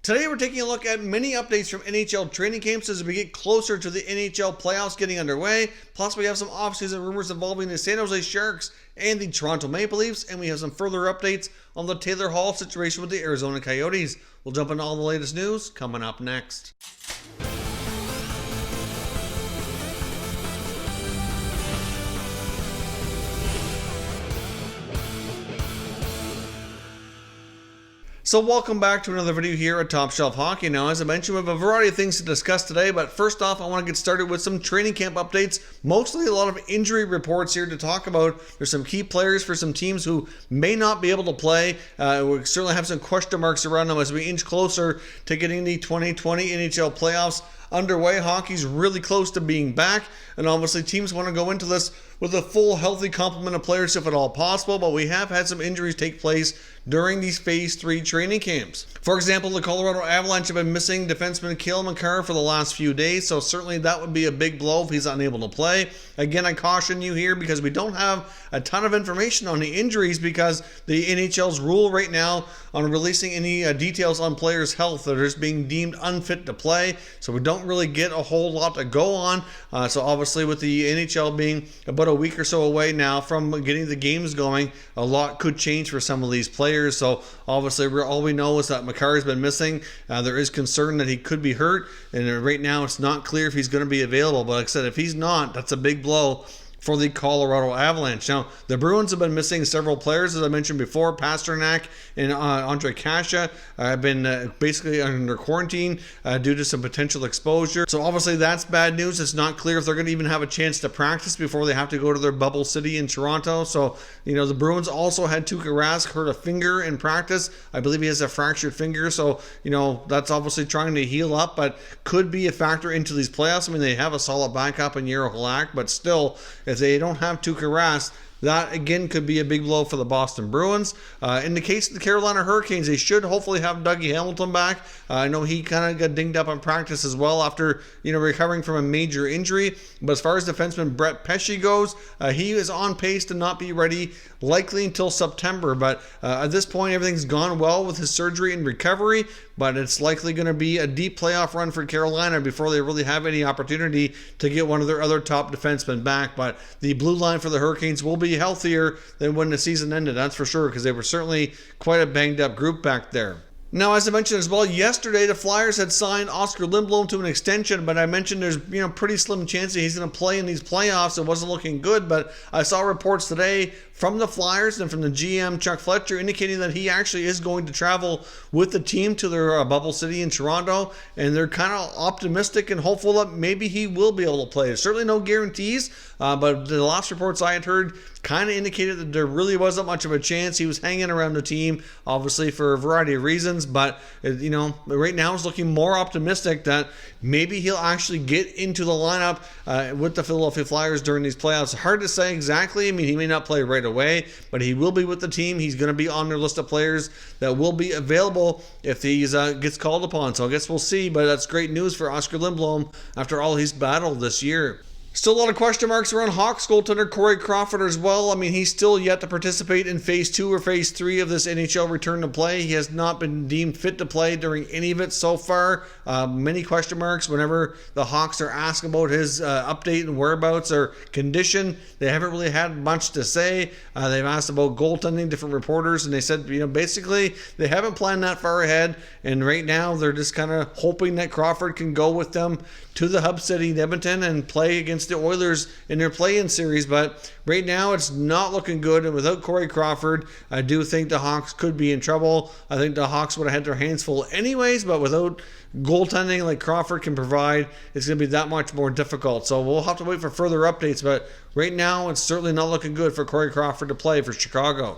Today we're taking a look at many updates from NHL training camps as we get closer to the NHL playoffs getting underway. Plus we have some offseason rumors involving the San Jose Sharks and the Toronto Maple Leafs, and we have some further updates on the Taylor Hall situation with the Arizona Coyotes. We'll jump into all the latest news coming up next. So welcome back to another video here at Top Shelf Hockey. Now, as I mentioned, we have a variety of things to discuss today, but first off, I want to get started with some training camp updates. Mostly a lot of injury reports here to talk about. There's some key players for some teams who may not be able to play. We certainly have some question marks around them as we inch closer to getting the 2020 NHL playoffs underway. Hockey's really close to being back, and obviously teams want to go into this with a full healthy complement of players if at all possible, but we have had some injuries take place during these Phase 3 training camps. For example, the Colorado Avalanche have been missing defenseman Cale Makar for the last few days, so certainly that would be a big blow if he's unable to play. Again, I caution you here because we don't have a ton of information on the injuries because the NHL's rule right now on releasing any details on players' health that are just being deemed unfit to play, so we don't really get a whole lot to go on. So obviously with the NHL being about a week or so away now from getting the games going, a lot could change for some of these players. So obviously all we know is that Makar has been missing. There is concern that he could be hurt, and right now it's not clear if he's going to be available. But like I said, if he's not, that's a big blow for the Colorado Avalanche. Now, the Bruins have been missing several players, as I mentioned before. Pasternak and Andre Kasha have been basically under quarantine due to some potential exposure. So obviously that's bad news. It's not clear if they're going to even have a chance to practice before they have to go to their bubble city in Toronto. So, the Bruins also had Tuukka Rask hurt a finger in practice. I believe he has a fractured finger. So, that's obviously trying to heal up, but could be a factor into these playoffs. I mean, they have a solid backup in Jaro Halak, but still, if they don't have Tuukka Rask, that again could be a big blow for the Boston Bruins. In the case of the Carolina Hurricanes, they should hopefully have Dougie Hamilton back. I know he kind of got dinged up in practice as well after recovering from a major injury. But as far as defenseman Brett Pesce goes, he is on pace to not be ready likely until September. But at this point, everything's gone well with his surgery and recovery. But it's likely going to be a deep playoff run for Carolina before they really have any opportunity to get one of their other top defensemen back. But the blue line for the Hurricanes will be healthier than when the season ended, that's for sure, because they were certainly quite a banged up group back there. Now, as I mentioned as well, yesterday the Flyers had signed Oskar Lindblom to an extension, but I mentioned there's pretty slim chance that he's going to play in these playoffs. It wasn't looking good, but I saw reports today from the Flyers and from the GM Chuck Fletcher indicating that he actually is going to travel with the team to their bubble city in Toronto, and they're kind of optimistic and hopeful that maybe he will be able to play. There's certainly no guarantees, but the last reports I had heard kind of indicated that there really wasn't much of a chance. He was hanging around the team, obviously for a variety of reasons, but right now it's looking more optimistic that maybe he'll actually get into the lineup with the Philadelphia Flyers during these playoffs. Hard to say exactly. I mean, he may not play right away, but he will be with the team. He's going to be on their list of players that will be available if he gets called upon. So I guess we'll see, but that's great news for Oskar Lindblom after all he's battled this year. Still a lot of question marks around Hawks goaltender Corey Crawford as well. I mean, he's still yet to participate in Phase 2 or Phase 3 of this NHL return to play. He has not been deemed fit to play during any of it so far. Many question marks whenever the Hawks are asked about his update and whereabouts or condition. They haven't really had much to say. They've asked about goaltending, different reporters, and they said, basically they haven't planned that far ahead. And right now they're just kind of hoping that Crawford can go with them to the hub city in Edmonton and play against the Oilers in their play-in series. But right now it's not looking good, and without Corey Crawford, I do think the Hawks could be in trouble. I think the Hawks would have had their hands full anyways, but without goaltending like Crawford can provide, it's going to be that much more difficult. So we'll have to wait for further updates, but right now it's certainly not looking good for Corey Crawford to play for Chicago.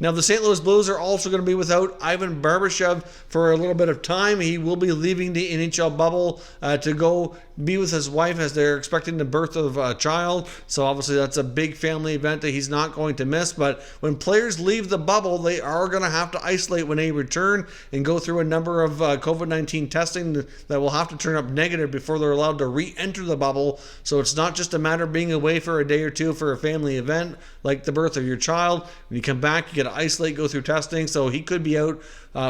Now, the St. Louis Blues are also going to be without Ivan Barbashev for a little bit of time. He will be leaving the NHL bubble to go be with his wife as they're expecting the birth of a child. So obviously that's a big family event that he's not going to miss. But when players leave the bubble, they are going to have to isolate when they return and go through a number of COVID-19 testing that will have to turn up negative before they're allowed to re-enter the bubble. So it's not just a matter of being away for a day or two for a family event like the birth of your child. When you come back, you get to isolate, go through testing, so he could be out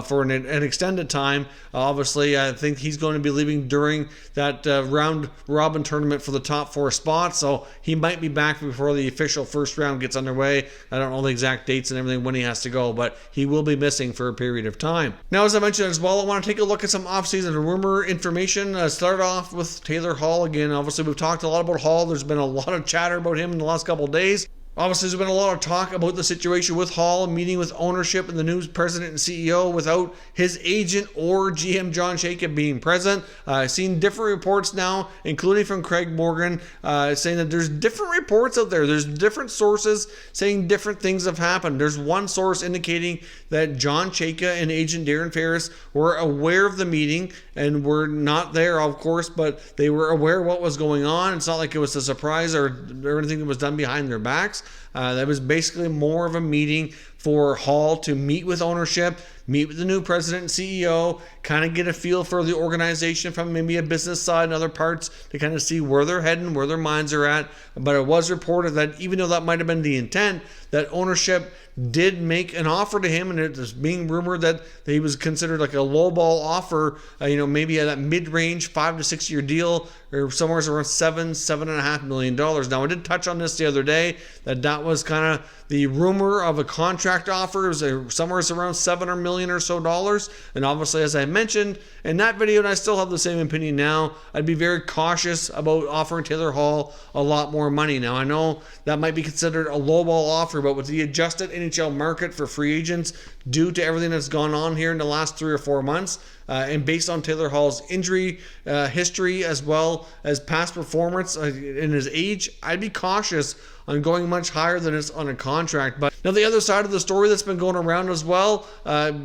for an extended time. Obviously, I think he's going to be leaving during that round robin tournament for the top 4 spots, so he might be back before the official first round gets underway. I don't know the exact dates and everything when he has to go, but he will be missing for a period of time. Now, as I mentioned as well, I want to take a look at some offseason rumor information. Start off with Taylor Hall again. Obviously, we've talked a lot about Hall. There's been a lot of chatter about him in the last couple of days. Obviously, there's been a lot of talk about the situation with Hall, meeting with ownership and the new president and CEO without his agent or GM John Chayka being present. I've seen different reports now, including from Craig Morgan, saying that there's different reports out there. There's different sources saying different things have happened. There's one source indicating that John Chayka and agent Darren Ferris were aware of the meeting and were not there, of course, but they were aware of what was going on. It's not like it was a surprise or anything that was done behind their backs. That was basically more of a meeting for Hall to meet with ownership, meet with the new president and CEO, kind of get a feel for the organization from maybe a business side and other parts to kind of see where they're heading, where their minds are at. But it was reported that even though that might have been the intent, that ownership did make an offer to him, and it was being rumored that he was considered like a lowball offer, maybe at that mid-range 5 to 6 year deal, or somewhere around $7.5 million. Now, I did touch on this the other day, that was kind of the rumor of a contract offer. It was somewhere around $7 million or so dollars. And obviously, as I mentioned in that video, and I still have the same opinion now, I'd be very cautious about offering Taylor Hall a lot more money. Now, I know that might be considered a lowball offer, but with the adjusted NHL market for free agents due to everything that's gone on here in the last 3 or 4 months, and based on Taylor Hall's injury history as well as past performance in his age, I'd be cautious on going much higher than it's on a contract. But now the other side of the story that's been going around as well,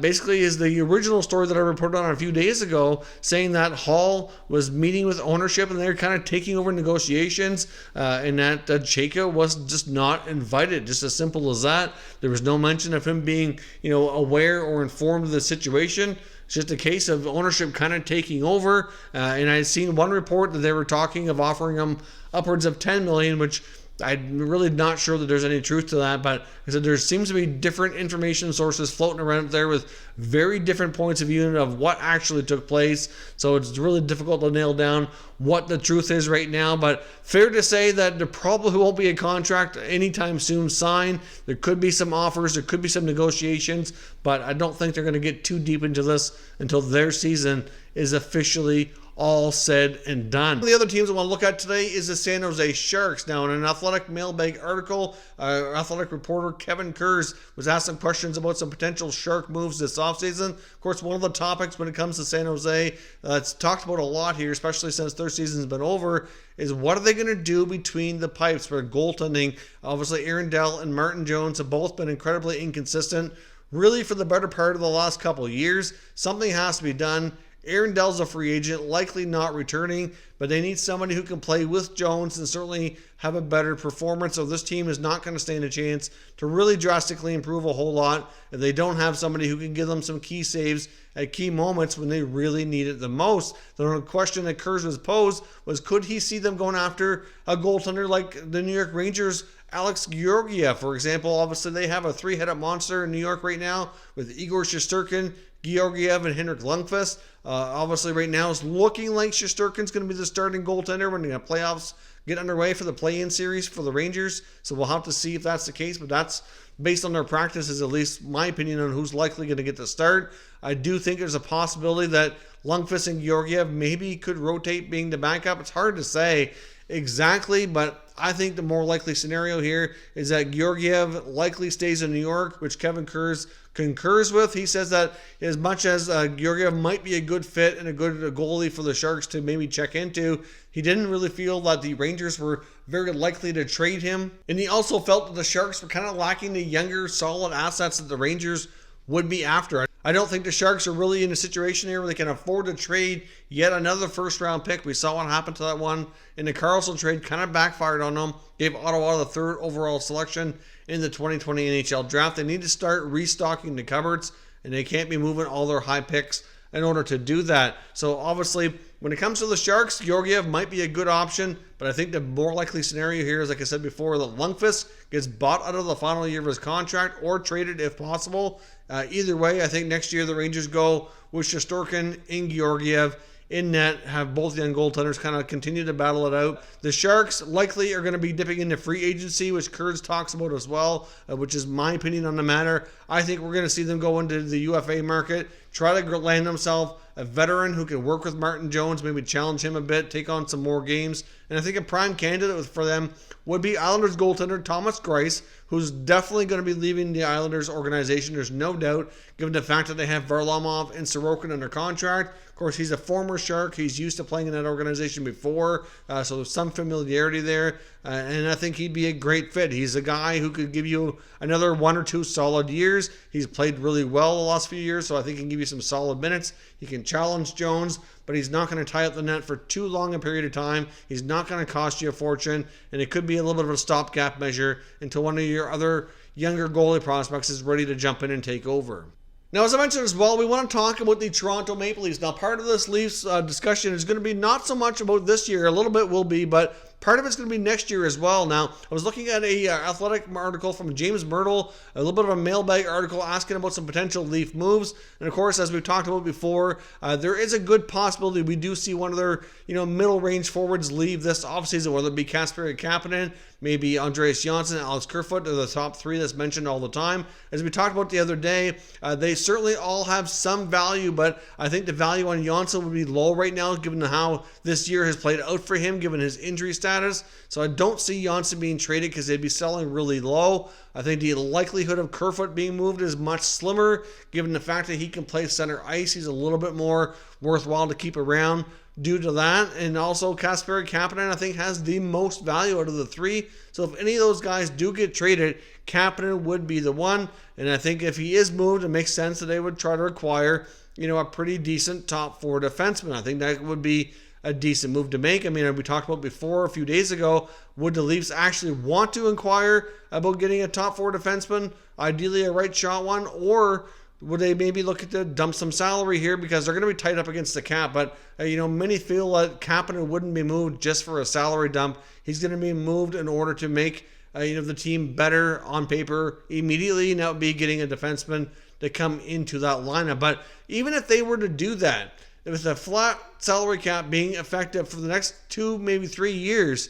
basically is the original story that I reported on a few days ago, saying that Hall was meeting with ownership and they're kind of taking over negotiations, and that Chayka was just not invited. Just as simple as that. There was no mention of him being, aware or informed of the situation. It's just a case of ownership kind of taking over. And I'd seen one report that they were talking of offering him upwards of $10 million, which I'm really not sure that there's any truth to that, but I said there seems to be different information sources floating around there with very different points of view of what actually took place. So it's really difficult to nail down what the truth is right now, but fair to say that there probably won't be a contract anytime soon signed. There could be some offers, there could be some negotiations, but I don't think they're going to get too deep into this until their season is officially all said and done. The other teams I want to look at today is the San Jose Sharks. Now, in an Athletic mailbag article, Athletic reporter Kevin Kurz was asked some questions about some potential Shark moves this offseason. Of course, one of the topics when it comes to San Jose that's talked about a lot here, especially since their season's been over, is what are they going to do between the pipes for goaltending? Obviously, Aaron Dell and Martin Jones have both been incredibly inconsistent, really for the better part of the last couple of years. Something has to be done. Aaron Dell's a free agent, likely not returning, but they need somebody who can play with Jones and certainly have a better performance. So this team is not going to stand a chance to really drastically improve a whole lot if they don't have somebody who can give them some key saves at key moments when they really need it the most. The question that Kurz was posed was, could he see them going after a goaltender like the New York Rangers' Alex Georgiev, for example? Obviously, they have a three-headed monster in New York right now with Igor Shesterkin, Georgiev, and Henrik Lundqvist. Obviously, right now it's looking like Shesterkin's going to be the starting goaltender when the playoffs get underway for the play-in series for the Rangers. So we'll have to see if that's the case, but that's based on their practices, at least my opinion on who's likely going to get the start. I do think there's a possibility that Lundqvist and Georgiev maybe could rotate being the backup. It's hard to say exactly, but I think the more likely scenario here is that Georgiev likely stays in New York, which Kevin Kurz concurs with. He says that as much as Georgiev might be a good fit and a good goalie for the Sharks to maybe check into, he didn't really feel that the Rangers were very likely to trade him. And he also felt that the Sharks were kind of lacking the younger, solid assets that the Rangers would be after. I don't think the Sharks are really in a situation here where they can afford to trade yet another first-round pick. We saw what happened to that one in the Carlson trade. Kind of backfired on them. Gave Ottawa the third overall selection in the 2020 NHL draft. They need to start restocking the cupboards, and they can't be moving all their high picks in order to do that. So obviously, When it comes to the Sharks, Georgiev might be a good option, but I think the more likely scenario here is, like I said before, that Lundqvist gets bought out of the final year of his contract or traded if possible. Either way, I think next year the Rangers go with Shesterkin and Georgiev in net, have both young goaltenders kind of continue to battle it out. The Sharks likely are going to be dipping into free agency, which Kurz talks about as well, which is my opinion on the matter. I think we're going to see them go into the UFA market, try to land themselves a veteran who can work with Martin Jones, maybe challenge him a bit, take on some more games. And I think a prime candidate for them would be Islanders goaltender Thomas Greiss, who's definitely going to be leaving the Islanders organization. There's no doubt, given the fact that they have Varlamov and Sorokin under contract. Of course, he's a former Shark. He's used to playing in that organization before, so there's some familiarity there. And I think he'd be a great fit. He's a guy who could give you another 1 or 2 solid years. He's played really well the last few years, so I think he can give you some solid minutes. He can challenge Jones, but he's not going to tie up the net for too long a period of time. He's not going to cost you a fortune, and it could be a little bit of a stopgap measure until one of your other younger goalie prospects is ready to jump in and take over. Now, as I mentioned as well, we want to talk about the Toronto Maple Leafs. Now, part of this Leafs discussion is going to be not so much about this year. A little bit will be, but part of it's going to be next year as well. Now, I was looking at a athletic article from James Myrtle, a little bit of a mailbag article asking about some potential Leaf moves. And of course, as we've talked about before, there is a good possibility we do see one of their middle range forwards leave this offseason, whether it be Kasperi Kapanen, maybe Andreas Johnsson, Alex Kerfoot are the top 3 that's mentioned all the time. As we talked about the other day, they certainly all have some value, but I think the value on Johnsson would be low right now given how this year has played out for him, given his injury status. So I don't see Johnsson being traded because they'd be selling really low. I think the likelihood of Kerfoot being moved is much slimmer, given the fact that he can play center ice. He's a little bit more worthwhile to keep around due to that. And also Kasperi Kapanen, I think, has the most value out of the 3. So if any of those guys do get traded, Kapanen would be the one. And I think if he is moved, it makes sense that they would try to acquire, a pretty decent top 4 defenseman. I think that would be a decent move to make. I mean, we talked about before a few days ago, would the Leafs actually want to inquire about getting a top 4 defenseman, ideally a right shot one, or would they maybe look at to dump some salary here because they're going to be tight up against the cap? But, many feel that Kapanen wouldn't be moved just for a salary dump. He's going to be moved in order to make, the team better on paper immediately, and that would be getting a defenseman to come into that lineup. But even if they were to do that, with a flat salary cap being effective for the next 2, maybe 3 years,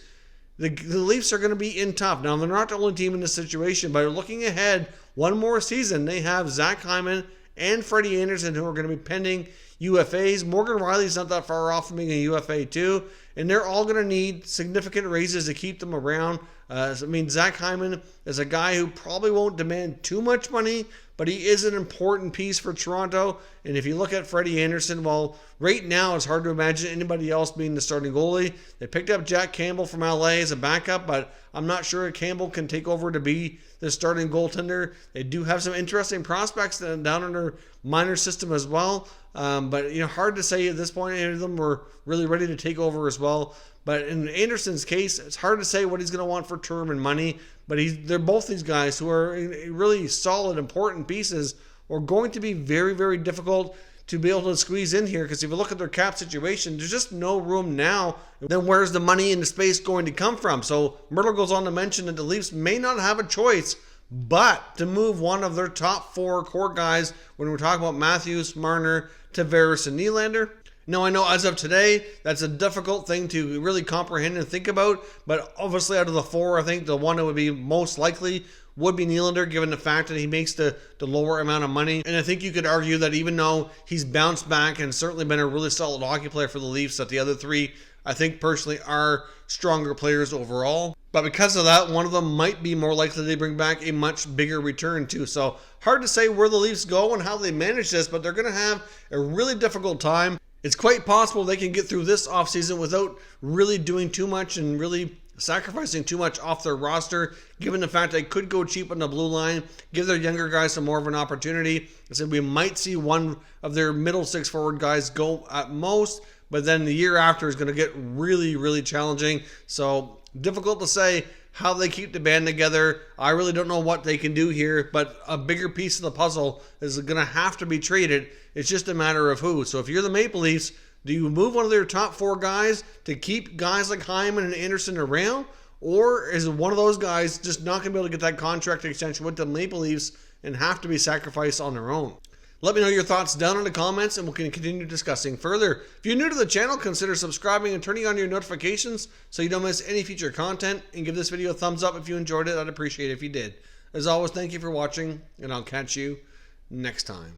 the Leafs are going to be in tough. Now, they're not the only team in this situation, but looking ahead one more season, they have Zach Hyman and Freddie Anderson who are going to be pending UFAs. Morgan Riley's not that far off from being a UFA too, and they're all going to need significant raises to keep them around. Zach Hyman is a guy who probably won't demand too much money, but he is an important piece for Toronto. And if you look at Freddie Anderson, well, right now it's hard to imagine anybody else being the starting goalie. They picked up Jack Campbell from LA as a backup, but I'm not sure Campbell can take over to be the starting goaltender. They do have some interesting prospects down in their minor system as well. But hard to say at this point. Any of them were really ready to take over as well. But in Anderson's case, it's hard to say what he's going to want for term and money. But they're both these guys who are really solid, important pieces, are going to be very, very difficult to be able to squeeze in here. Because if you look at their cap situation, there's just no room now. Then where's the money and the space going to come from? So Myrtle goes on to mention that the Leafs may not have a choice but to move one of their top 4 core guys when we're talking about Matthews, Marner, Tavares, and Nylander. Now, I know as of today, that's a difficult thing to really comprehend and think about, but obviously out of the 4, I think the one that would be most likely would be Nylander, given the fact that he makes the lower amount of money. And I think you could argue that even though he's bounced back and certainly been a really solid hockey player for the Leafs, that the other 3, I think personally, are stronger players overall. But because of that, one of them might be more likely to bring back a much bigger return too. So hard to say where the Leafs go and how they manage this, but they're going to have a really difficult time. It's quite possible they can get through this offseason without really doing too much and really sacrificing too much off their roster, given the fact they could go cheap on the blue line, give their younger guys some more of an opportunity. I said we might see one of their middle 6 forward guys go at most, but then the year after is going to get really, really challenging. So difficult to say how they keep the band together. I really don't know what they can do here, but a bigger piece of the puzzle is going to have to be traded. It's just a matter of who. So if you're the Maple Leafs, Do you move one of their top 4 guys to keep guys like Hyman and Anderson around? Or is one of those guys just not going to be able to get that contract extension with the Maple Leafs and have to be sacrificed on their own? Let me know your thoughts down in the comments and we can continue discussing further. If you're new to the channel, consider subscribing and turning on your notifications so you don't miss any future content, and give this video a thumbs up if you enjoyed it. I'd appreciate it if you did. As always, thank you for watching, and I'll catch you next time.